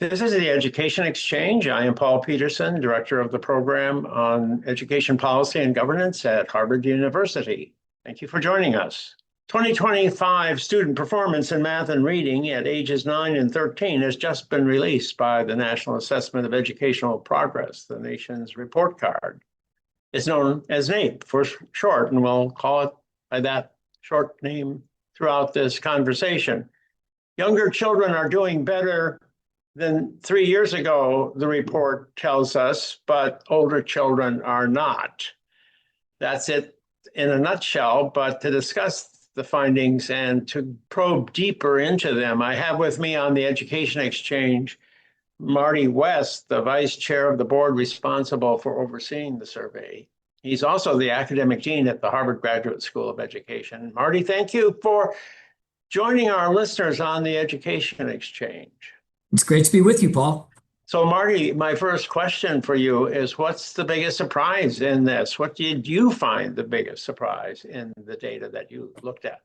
This is the Education Exchange. I am Paul Peterson, Director of the Program on Education Policy and Governance at Harvard University. Thank you for joining us. 2025 student performance in math and reading at ages 9 and 13 has just been released by the National Assessment of Educational Progress, the nation's report card. It's known as NAEP for short, and we'll call it by that short name throughout this conversation. Younger children are doing better than 3 years ago, the report tells us, but older children are not. That's it in a nutshell, but to discuss the findings and to probe deeper into them, I have with me on the Education Exchange, Marty West, the vice chair of the board responsible for overseeing the survey. He's also the academic dean at the Harvard Graduate School of Education. Marty, thank you for joining our listeners on the Education Exchange. It's great to be with you, Paul. So, Marty, my first question for you is, what's the biggest surprise in this? What did you find the biggest surprise in the data that you looked at?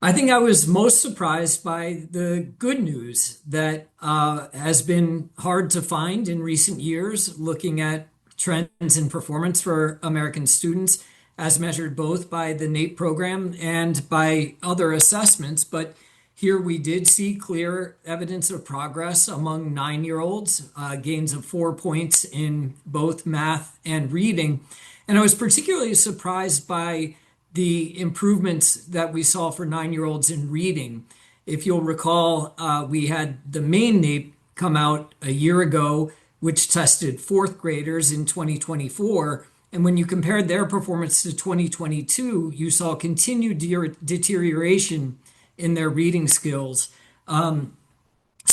I think I was most surprised by the good news that has been hard to find in recent years, looking at trends in performance for American students as measured both by the NAEP program and by other assessments. But here we did see clear evidence of progress among 9-year-olds, gains of 4 points in both math and reading. And I was particularly surprised by the improvements that we saw for 9-year-olds in reading. If you'll recall, we had the main NAEP come out a year ago, which tested fourth graders in 2024. And when you compared their performance to 2022, you saw continued deterioration in their reading skills. So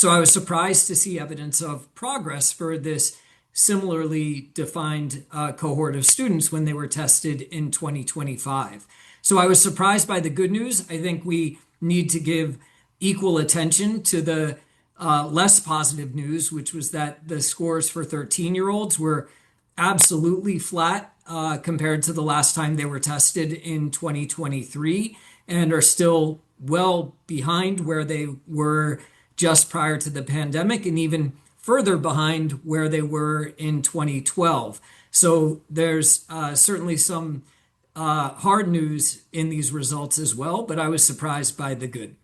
I was surprised to see evidence of progress for this similarly defined cohort of students when they were tested in 2025. So I was surprised by the good news. I think we need to give equal attention to the less positive news, which was that the scores for 13-year-olds were absolutely flat compared to the last time they were tested in 2023 and are still well behind where they were just prior to the pandemic and even further behind where they were in 2012. So there's certainly some hard news in these results as well, but I was surprised by the good.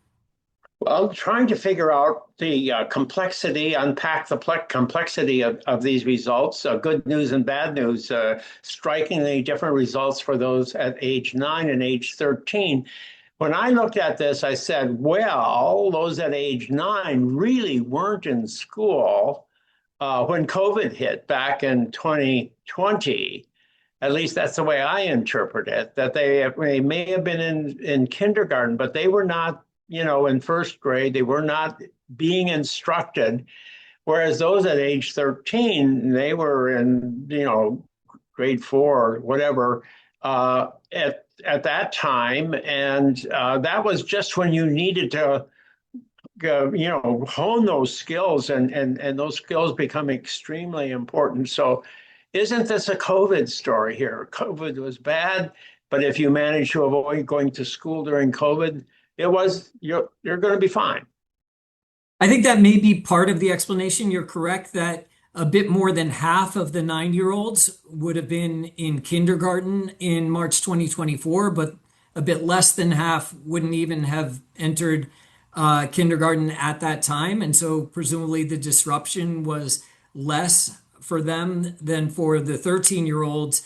Well, trying to figure out the complexity, unpack the complexity of these results, good news and bad news, strikingly different results for those at age 9 and age 13. When I looked at this, I said, well, those at age 9 really weren't in school when COVID hit back in 2020. At least that's the way I interpret it, that they may have been in kindergarten, but they were not, in first grade. They were not being instructed. Whereas those at age 13, they were in, grade 4 or whatever, at that time, and that was just when you needed to, hone those skills, and those skills become extremely important. So, isn't this a COVID story here? COVID was bad, but if you manage to avoid going to school during COVID, you're going to be fine. I think that may be part of the explanation. You're correct that a bit more than half of the 9-year-olds would have been in kindergarten in March 2024, but a bit less than half wouldn't even have entered kindergarten at that time. And so presumably the disruption was less for them than for the 13-year-olds,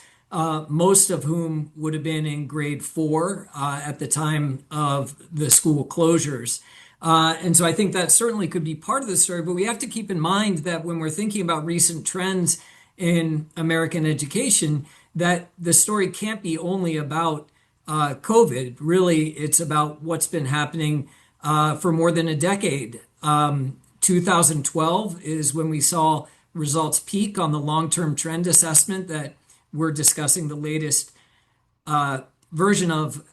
most of whom would have been in grade 4 at the time of the school closures. And so I think that certainly could be part of the story, but we have to keep in mind that when we're thinking about recent trends in American education, that the story can't be only about COVID. Really, it's about what's been happening for more than a decade. 2012 is when we saw results peak on the long-term trend assessment that we're discussing the latest version of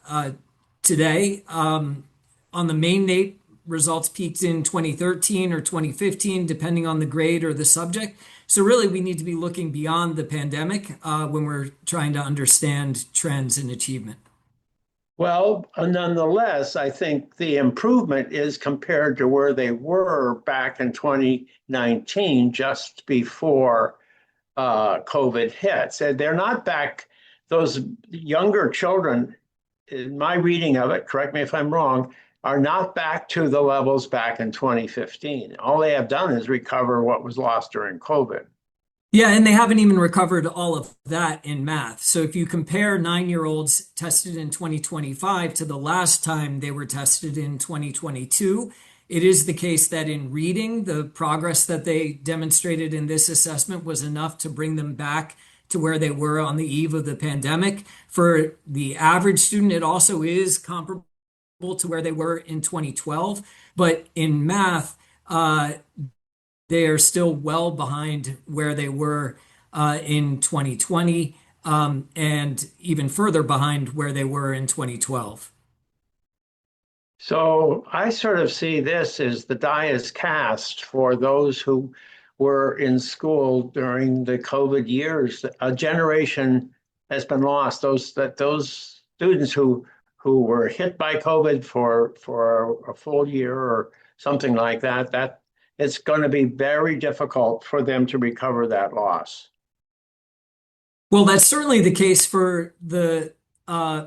today. On the main NAEP, results peaked in 2013 or 2015, depending on the grade or the subject. So really, we need to be looking beyond the pandemic when we're trying to understand trends in achievement. Well, nonetheless, I think the improvement is compared to where they were back in 2019, just before COVID hits. And they're not back, those younger children, in my reading of it, correct me if I'm wrong, are not back to the levels back in 2015. All they have done is recover what was lost during COVID. Yeah, and they haven't even recovered all of that in math. So if you compare 9-year-olds tested in 2025 to the last time they were tested in 2022, it is the case that in reading, the progress that they demonstrated in this assessment was enough to bring them back to where they were on the eve of the pandemic. For the average student, it also is comparable to where they were in 2012. But in math, they are still well behind where they were in 2020, and even further behind where they were in 2012. So I sort of see this as the die is cast for those who were in school during the COVID years. A generation has been lost. Those students who were hit by COVID for a full year or something like that, that it's going to be very difficult for them to recover that loss. Well, that's certainly the case for the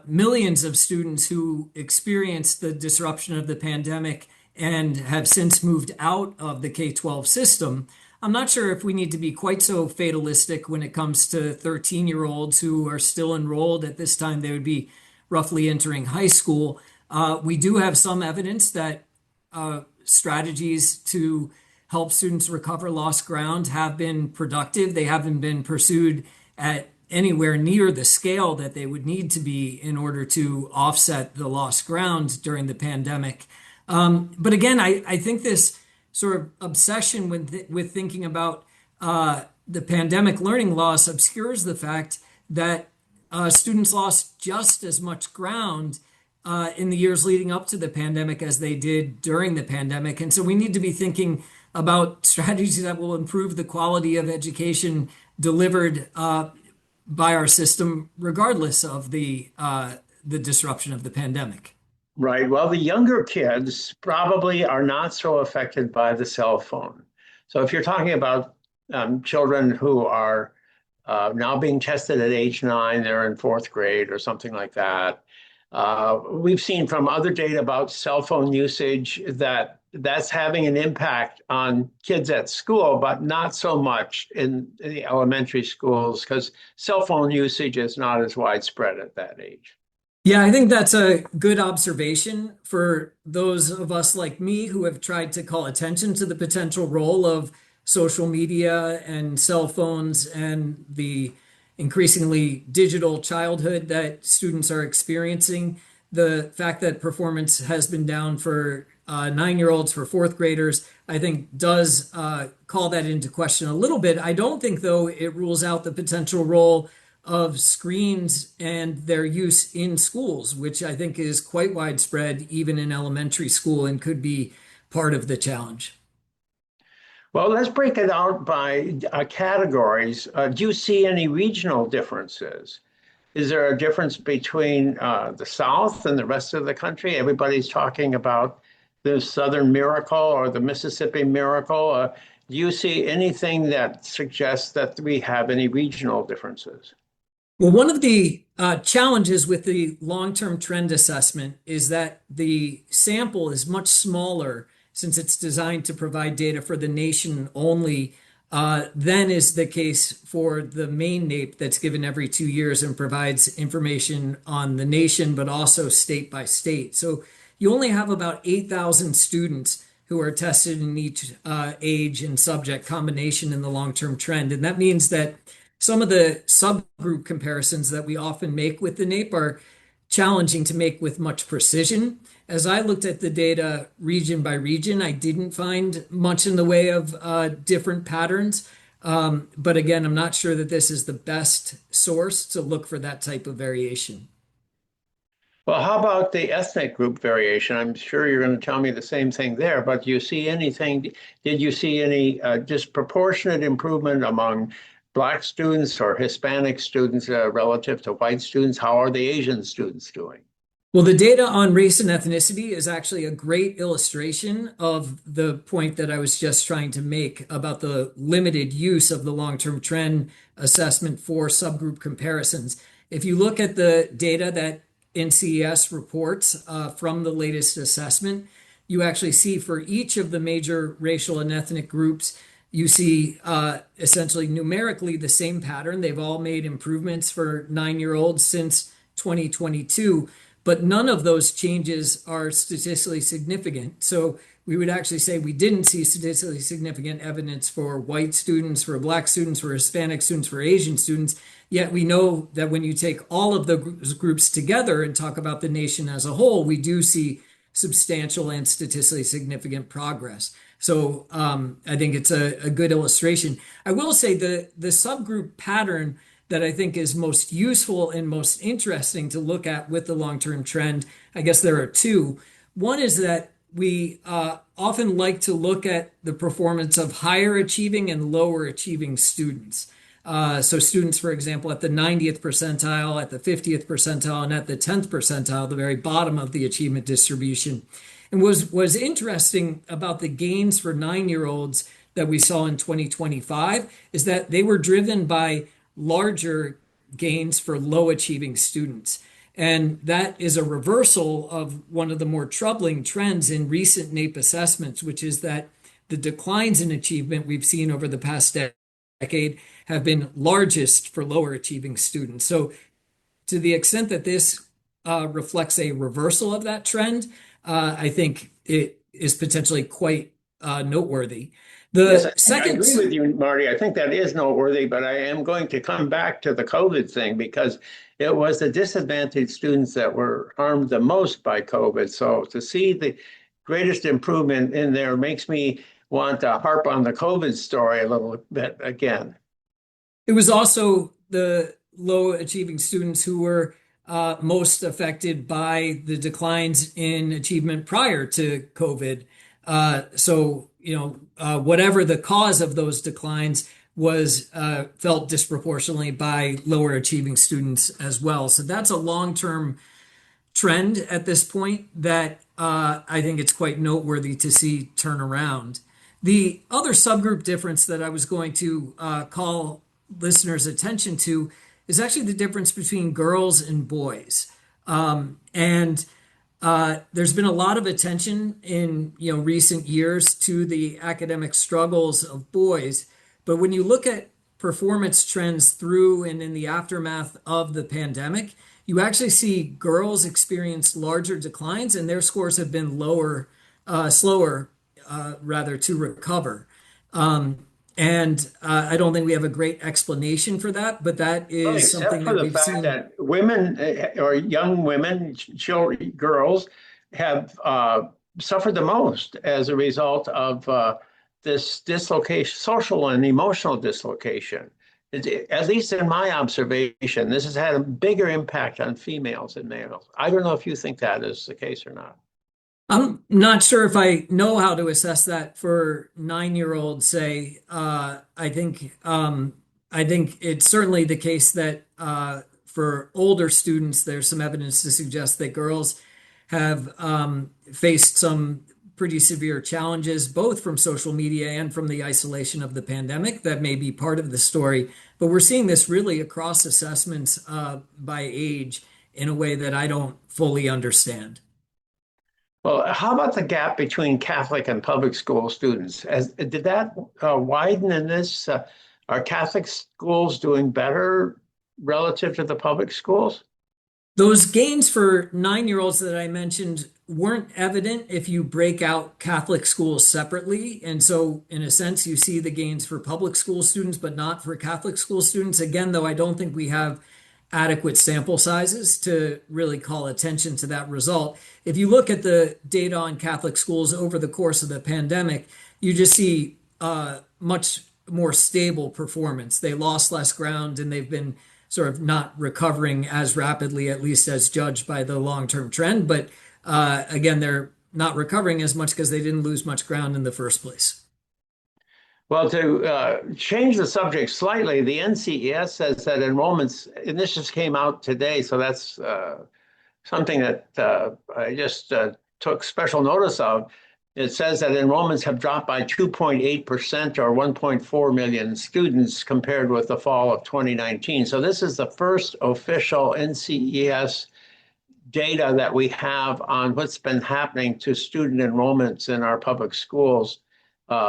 millions of students who experienced the disruption of the pandemic and have since moved out of the K-12 system. I'm not sure if we need to be quite so fatalistic when it comes to 13-year-olds who are still enrolled. At this time, they would be roughly entering high school. We do have some evidence that strategies to help students recover lost ground have been productive. They haven't been pursued at anywhere near the scale that they would need to be in order to offset the lost ground during the pandemic. But again, I think this sort of obsession with thinking about the pandemic learning loss obscures the fact that students lost just as much ground in the years leading up to the pandemic as they did during the pandemic. And so we need to be thinking about strategies that will improve the quality of education delivered by our system, regardless of the disruption of the pandemic. Right. Well, the younger kids probably are not so affected by the cell phone. So if you're talking about children who are now being tested at age 9, they're in fourth grade or something like that. We've seen from other data about cell phone usage that that's having an impact on kids at school, but not so much in the elementary schools because cell phone usage is not as widespread at that age. Yeah, I think that's a good observation for those of us like me who have tried to call attention to the potential role of social media and cell phones and the increasingly digital childhood that students are experiencing. The fact that performance has been down for 9-year-olds, for fourth graders, I think does call that into question a little bit. I don't think, though, it rules out the potential role of screens and their use in schools, which I think is quite widespread, even in elementary school, and could be part of the challenge. Well, let's break it out by categories. Do you see any regional differences? Is there a difference between the South and the rest of the country? Everybody's talking about the Southern miracle or the Mississippi miracle. Do you see anything that suggests that we have any regional differences? Well, one of the challenges with the long-term trend assessment is that the sample is much smaller since it's designed to provide data for the nation only than is the case for the main NAEP that's given every 2 years and provides information on the nation, but also state by state. So you only have about 8,000 students who are tested in each age and subject combination in the long-term trend. And that means that some of the subgroup comparisons that we often make with the NAEP are challenging to make with much precision. As I looked at the data region by region, I didn't find much in the way of different patterns. But again, I'm not sure that this is the best source to look for that type of variation. Well, how about the ethnic group variation? I'm sure you're going to tell me the same thing there, but do you see anything? Did you see any disproportionate improvement among Black students or Hispanic students relative to white students? How are the Asian students doing? Well, the data on race and ethnicity is actually a great illustration of the point that I was just trying to make about the limited use of the long-term trend assessment for subgroup comparisons. If you look at the data that NCES reports from the latest assessment, you actually see for each of the major racial and ethnic groups, you see essentially numerically the same pattern. They've all made improvements for 9-year-olds since 2022, but none of those changes are statistically significant. So we would actually say we didn't see statistically significant evidence for white students, for Black students, for Hispanic students, for Asian students. Yet we know that when you take all of those groups together and talk about the nation as a whole, we do see substantial and statistically significant progress. So I think it's a good illustration. I will say the subgroup pattern that I think is most useful and most interesting to look at with the long-term trend, I guess there are two. One is that we often like to look at the performance of higher achieving and lower achieving students. So students, for example, at the 90th percentile, at the 50th percentile, and at the 10th percentile, the very bottom of the achievement distribution. And was interesting about the gains for 9-year-olds that we saw in 2025 is that they were driven by larger gains for low achieving students. And that is a reversal of one of the more troubling trends in recent NAEP assessments, which is that the declines in achievement we've seen over the past decade have been largest for lower achieving students. So to the extent that this reflects a reversal of that trend, I think it is potentially quite noteworthy. Yes, The I second, agree with you, Marty. I think that is noteworthy, but I am going to come back to the COVID thing because it was the disadvantaged students that were harmed the most by COVID. So to see the greatest improvement in there makes me want to harp on the COVID story a little bit again. it was also the low achieving students who were most affected by the declines in achievement prior to COVID. Whatever the cause of those declines was felt disproportionately by lower achieving students as well. So that's a long-term trend at this point that I think it's quite noteworthy to see turn around. The other subgroup difference that I was going to call listeners' attention to is actually the difference between girls and boys. And There's been a lot of attention in recent years to the academic struggles of boys, but when you look at performance trends through and in the aftermath of the pandemic, you actually see girls experience larger declines, and their scores have been slower, rather, to recover. I don't think we have a great explanation for that, but that Well, is except something for that the we've fact seen. that women or young women, children, girls have suffered the most as a result of this dislocation, social and emotional dislocation. At least in my observation, this has had a bigger impact on females than males. I don't know if you think that is the case or not. I'm not sure if I know how to assess that for 9-year-olds, say. I think it's certainly the case that for older students, there's some evidence to suggest that girls have faced some pretty severe challenges, both from social media and from the isolation of the pandemic. That may be part of the story. But we're seeing this really across assessments by age in a way that I don't fully understand. Well, how about the gap between Catholic and public school students? Did that widen in this? Are Catholic schools doing better relative to the public schools? Those gains for 9-year-olds that I mentioned weren't evident if you break out Catholic schools separately. And so, in a sense, you see the gains for public school students, but not for Catholic school students. Again, though, I don't think we have adequate sample sizes to really call attention to that result. If you look at the data on Catholic schools over the course of the pandemic, you just see much more stable performance. They lost less ground and they've been sort of not recovering as rapidly, at least as judged by the long-term trend. But again, they're not recovering as much because they didn't lose much ground in the first place. Well, to change the subject slightly, the NCES says that enrollments, and this just came out today, so that's something that I just took special notice of. It says that enrollments have dropped by 2.8% or 1.4 million students compared with the fall of 2019. So this is the first official NCES data that we have on what's been happening to student enrollments in our public schools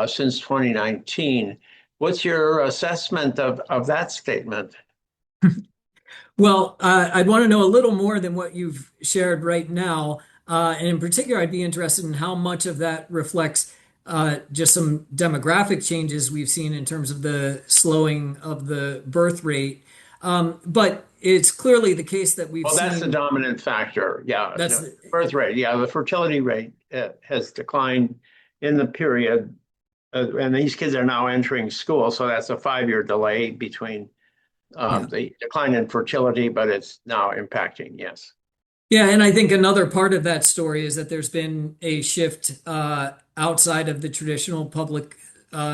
since 2019. What's your assessment of that statement? Well, I'd want to know a little more than what you've shared right now. And in particular, I'd be interested in how much of that reflects just some demographic changes we've seen in terms of the slowing of the birth rate. But it's clearly the case that we've Well, that's the seen dominant factor. Yeah, that's the birth rate. Yeah, the fertility rate has declined in the period, and these kids are now entering school, so that's a 5-year delay between yeah. the decline in fertility, but it's now impacting. Yes. Yeah, and I think another part of that story is that there's been a shift outside of the traditional public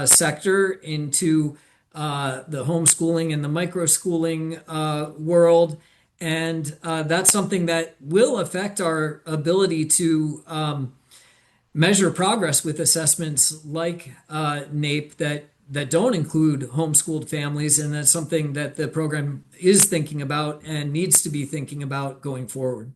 sector into the homeschooling and the microschooling world. And that's something that will affect our ability to measure progress with assessments like NAEP that don't include homeschooled families. And that's something that the program is thinking about and needs to be thinking about going forward.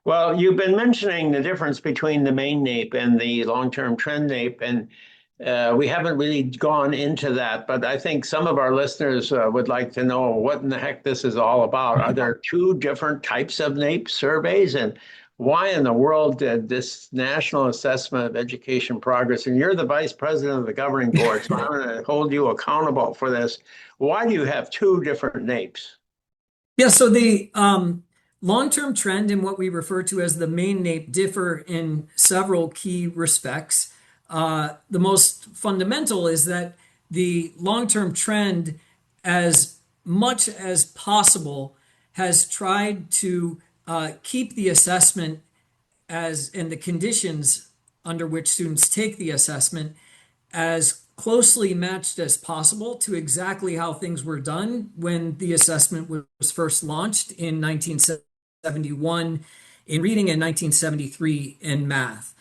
Well, you've been mentioning the difference between the main NAEP and the long-term trend NAEP, and we haven't really gone into that, but I think some of our listeners would like to know what in the heck this is all about. Are there two different types of NAEP surveys, and why in the world did this National Assessment of Education Progress, and you're the vice president of the governing board, so I'm going to hold you accountable for this. Why do you have two different NAEPs? Yeah, so the long-term trend and what we refer to as the main NAEP differ in several key respects. The most fundamental is that the long-term trend, as much as possible, has tried to keep the assessment as and the conditions under which students take the assessment as closely matched as possible to exactly how things were done when the assessment was first launched in 1971 in reading and 1973 in math.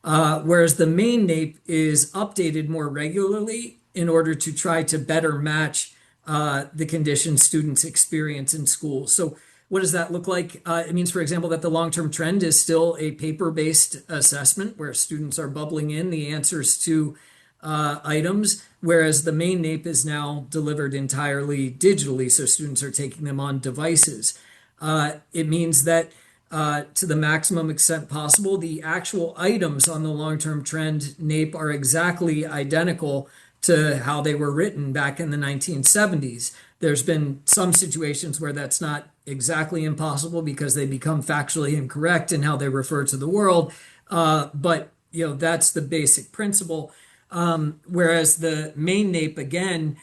Whereas the main NAEP is updated more regularly in order to try to better match the conditions students experience in school. So what does that look like? It means, for example, that the long-term trend is still a paper-based assessment where students are bubbling in the answers to items, whereas the main NAEP is now delivered entirely digitally, so students are taking them on devices. It means that to the maximum extent possible, the actual items on the long-term trend NAEP are exactly identical to how they were written back in the 1970s. There's been some situations where that's not exactly impossible because they become factually incorrect in how they refer to the world. But that's the basic principle. Whereas the main NAEP, again,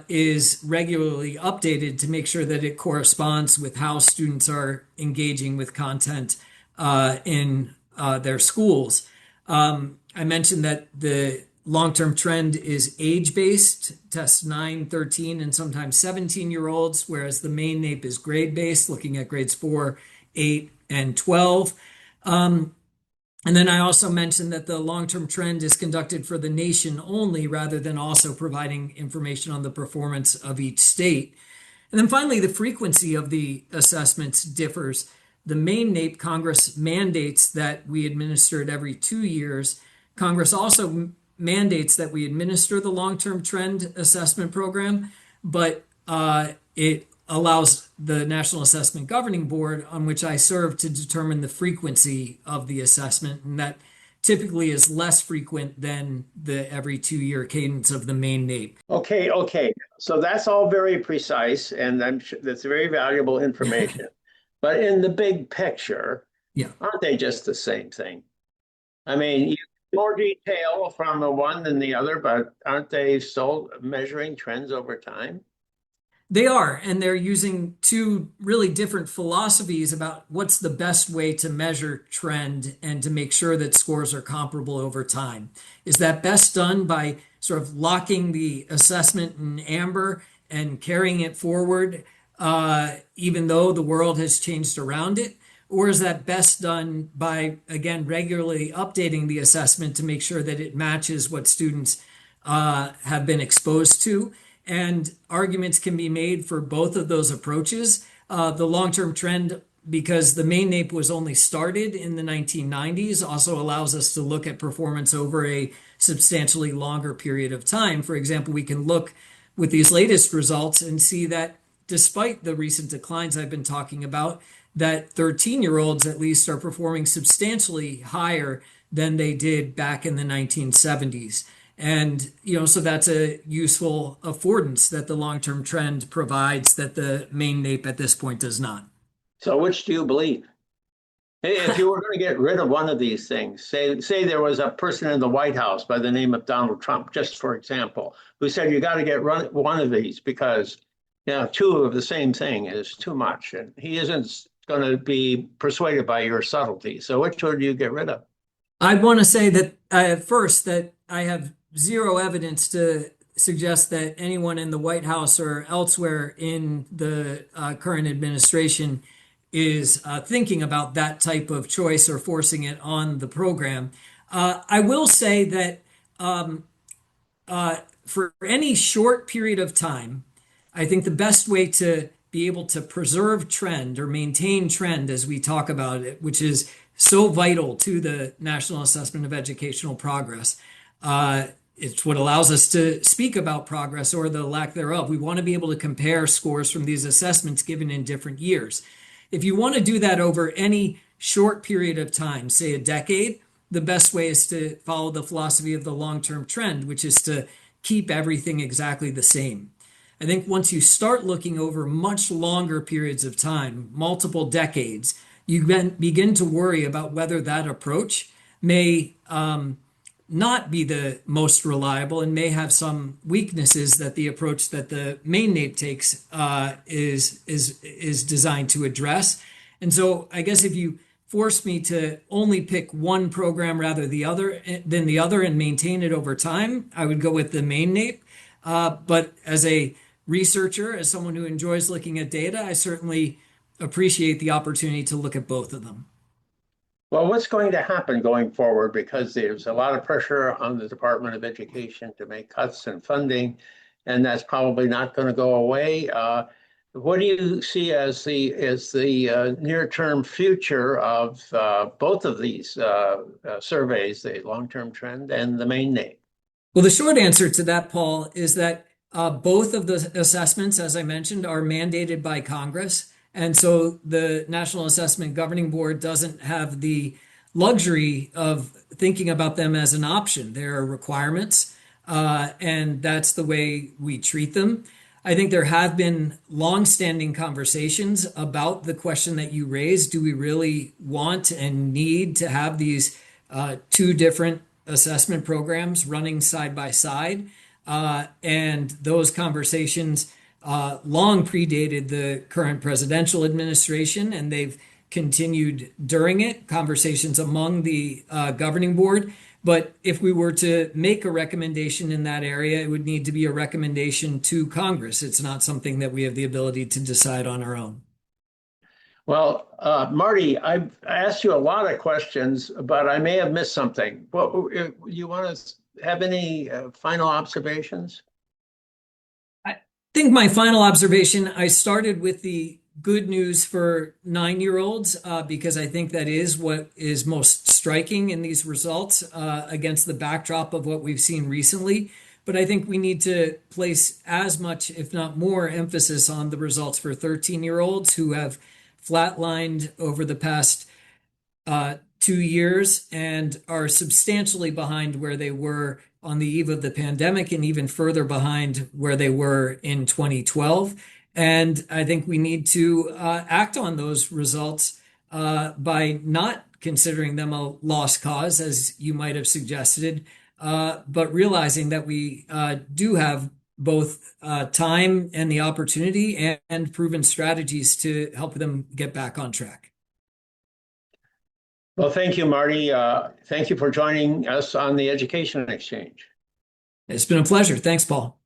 is regularly updated to make sure that it corresponds with how students are engaging with content in their schools. I mentioned that the long-term trend is age-based, tests 9, 13, and sometimes 17-year-olds, whereas the main NAEP is grade-based, looking at grades 4, 8, and 12. And then I also mentioned that the long-term trend is conducted for the nation only rather than also providing information on the performance of each state. And then finally, the frequency of the assessments differs. The main NAEP, Congress mandates that we administer it every 2 years. Congress also mandates that we administer the long-term trend assessment program, but it allows the National Assessment Governing Board, on which I serve, to determine the frequency of the assessment, and that typically is less frequent than the every 2 year cadence of the main NAEP. Okay. So that's all very precise, and I'm sure that's very valuable information. But in the big picture, Yeah. aren't they just the same thing? I mean, you get more detail from the one than the other, but aren't they still measuring trends over time? They are, and they're using two really different philosophies about what's the best way to measure trend and to make sure that scores are comparable over time. Is that best done by sort of locking the assessment in amber and carrying it forward, even though the world has changed around it? or is that best done by, again, regularly updating the assessment to make sure that it matches what students have been exposed to? And arguments can be made for both of those approaches. The long-term trend, because the main NAEP was only started in the 1990s, also allows us to look at performance over a substantially longer period of time. For example, we can look with these latest results and see that despite the recent declines I've been talking about, that 13-year-olds at least are performing substantially higher than they did back in the 1970s. And, so that's a useful affordance that the long-term trend provides that the main NAEP at this point does not. So which do you believe? If you were going to get rid of one of these things, say there was a person in the White House by the name of Donald Trump, just for example, who said you got to get one of these because two of the same thing is too much, and he isn't going to be persuaded by your subtlety. So which one do you get rid of? I want to say that first that I have zero evidence to suggest that anyone in the White House or elsewhere in the current administration is thinking about that type of choice or forcing it on the program. I will say that for any short period of time, I think the best way to be able to preserve trend or maintain trend as we talk about it, which is so vital to the National Assessment of Educational Progress. It's what allows us to speak about progress or the lack thereof. We want to be able to compare scores from these assessments given in different years. If you want to do that over any short period of time, say a decade, the best way is to follow the philosophy of the long-term trend, which is to keep everything exactly the same. I think once you start looking over much longer periods of time, multiple decades, you begin to worry about whether that approach may not be the most reliable and may have some weaknesses that the approach that the main NAEP takes is designed to address. And so I guess if you force me to only pick one program rather than the other and maintain it over time, I would go with the main NAEP. But as a researcher, as someone who enjoys looking at data, I certainly appreciate the opportunity to look at both of them. Well, what's going to happen going forward? Because there's a lot of pressure on the Department of Education to make cuts in funding, and that's probably not going to go away. What do you see as the near-term future of both of these surveys, the long-term trend and the main NAEP? Well, the short answer to that, Paul, is that both of the assessments, as I mentioned, are mandated by Congress. And so the National Assessment Governing Board doesn't have the luxury of thinking about them as an option. There are requirements, and that's the way we treat them. I think there have been longstanding conversations about the question that you raised. Do we really want and need to have these two different assessment programs running side by side? And those conversations long predated the current presidential administration, and they've continued during it, conversations among the governing board. But if we were to make a recommendation in that area, it would need to be a recommendation to Congress. It's not something that we have the ability to decide on our own. Well, Marty, I've asked you a lot of questions, but I may have missed something. Well, you want to have any final observations? I think my final observation, I started with the good news for 9-year-olds because I think that is what is most striking in these results against the backdrop of what we've seen recently. But I think we need to place as much, if not more, emphasis on the results for 13-year-olds who have flatlined over the past 2 years and are substantially behind where they were on the eve of the pandemic and even further behind where they were in 2012. And I think we need to act on those results by not considering them a lost cause, as you might have suggested, but realizing that we do have both time and the opportunity and proven strategies to help them get back on track. Well, thank you, Marty. Thank you for joining us on the Education Exchange. It's been a pleasure. Thanks, Paul.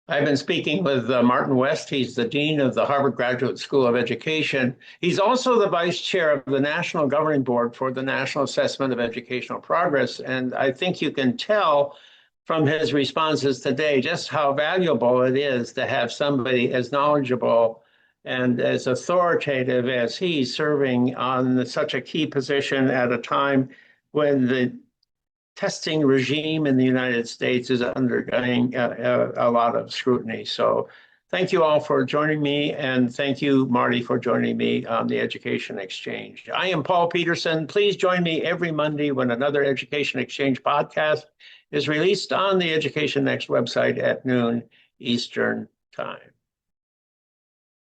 I've been speaking with Martin West. He's the Dean of the Harvard Graduate School of Education. He's also the Vice Chair of the National Governing Board for the National Assessment of Educational Progress. And I think you can tell from his responses today just how valuable it is to have somebody as knowledgeable and as authoritative as he's serving on such a key position at a time when the testing regime in the United States is undergoing a lot of scrutiny. So thank you all for joining me, and thank you, Marty, for joining me on the Education Exchange. I am Paul Peterson. Please join me every Monday when another Education Exchange podcast is released on the Education Next website at noon Eastern Time.